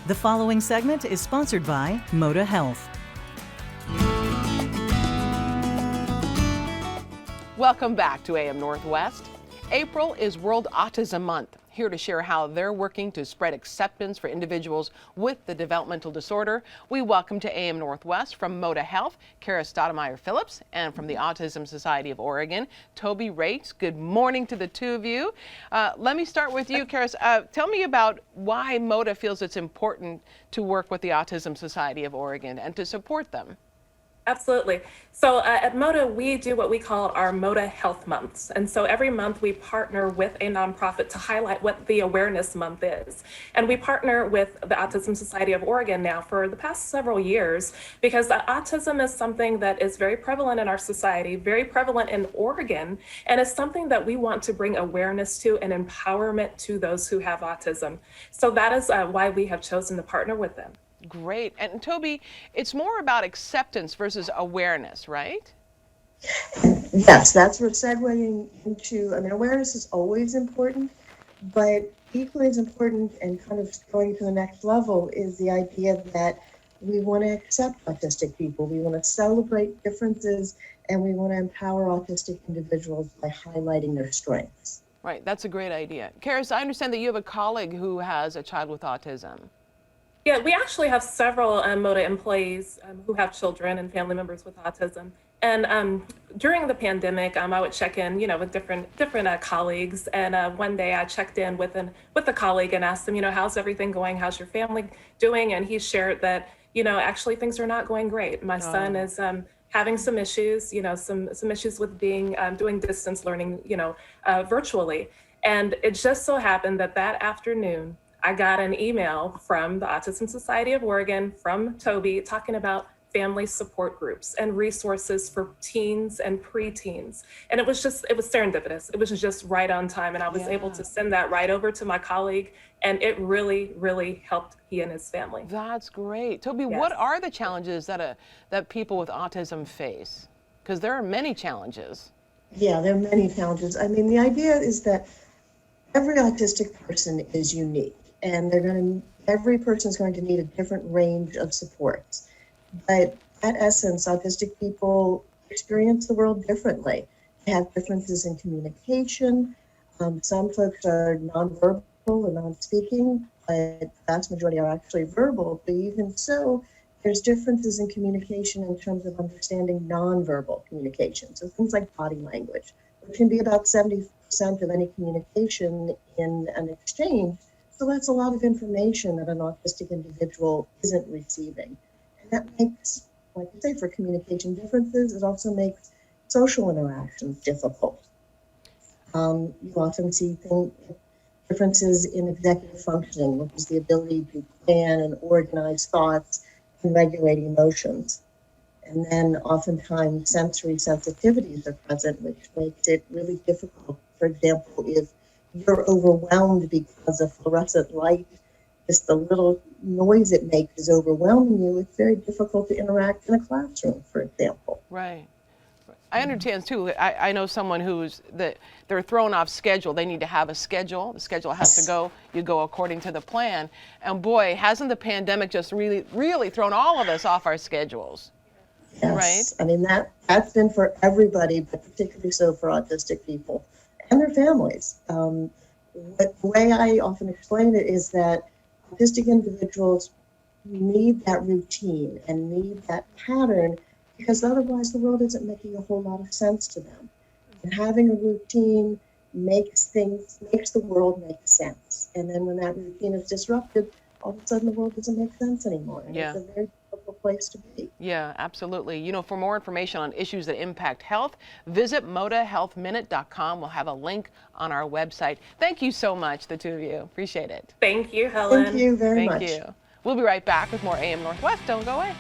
The following segment is sponsored by Moda Health. Welcome back to AM Northwest. April is World Autism Month. Here to share how they're working to spread acceptance for individuals with the developmental disorder, we welcome to AM Northwest from Moda Health, Kara Stoudemire-Phillips, and from the Autism Society of Oregon, Tobi Rates. Good morning to the two of you. Let me start with you, Kara. Tell me about why Moda feels it's important to work with the Autism Society of Oregon and to support them. Absolutely. So at Moda, we do what we call our Moda Health Months. And so every month we partner with a nonprofit to highlight what the awareness month is. And we partner with the Autism Society of Oregon now for the past several years because autism is something that is very prevalent in our society, very prevalent in Oregon, and it's something that we want to bring awareness to and empowerment to those who have autism. So that is why we have chosen to partner with them. Great. And Tobi, it's more about acceptance versus awareness, right? Yes, that's what segueing into, awareness is always important, but equally as important and kind of going to the next level is the idea that we want to accept autistic people. We want to celebrate differences and we want to empower autistic individuals by highlighting their strengths. Right. That's a great idea. Karis, I understand that you have a colleague who has a child with autism. Yeah, we actually have several Moda employees who have children and family members with autism. And during the pandemic, I would check in, with different colleagues. And one day I checked in with a colleague and asked him, how's everything going? How's your family doing? And he shared that, actually things are not going great. My son is having some issues, some issues with doing distance learning, virtually. And it just so happened that afternoon, I got an email from the Autism Society of Oregon, from Tobi, talking about family support groups and resources for teens and preteens. And it was serendipitous. It was just right on time. And I was able to send that right over to my colleague. And it really, really helped he and his family. That's great. Tobi, what are the challenges that people with autism face? Because there are many challenges. Yeah, there are many challenges. The idea is that every autistic person is unique. And every person is going to need a different range of supports. But at essence, autistic people experience the world differently. They have differences in communication. Some folks are nonverbal or non-speaking, but the vast majority are actually verbal. But even so, there's differences in communication in terms of understanding nonverbal communication. So things like body language, which can be about 70% of any communication in an exchange. So that's a lot of information that an autistic individual isn't receiving. And that makes, like I say, for communication differences, it also makes social interactions difficult. You often see differences in executive functioning, which is the ability to plan and organize thoughts and regulate emotions. And then oftentimes sensory sensitivities are present, which makes it really difficult. For example, if you're overwhelmed because a fluorescent light, just the little noise it makes is overwhelming you, it's very difficult to interact in a classroom, for example. Right. I understand too. I know someone they're thrown off schedule. They need to have a schedule. The schedule has to go. You go according to the plan. And boy, hasn't the pandemic just really, really thrown all of us off our schedules? Yes. Right. That's been for everybody, but particularly so for autistic people and their families. But the way I often explain it is that autistic individuals need that routine and need that pattern because otherwise the world isn't making a whole lot of sense to them. And having a routine makes the world make sense. And then when that routine is disrupted, all of a sudden the world doesn't make sense anymore. And it's a very difficult place to be. Yeah, absolutely. For more information on issues that impact health, visit modahealthminute.com. We'll have a link on our website. Thank you so much, the two of you. Appreciate it. Thank you, Helen. Thank you very much. Thank you. We'll be right back with more AM Northwest. Don't go away.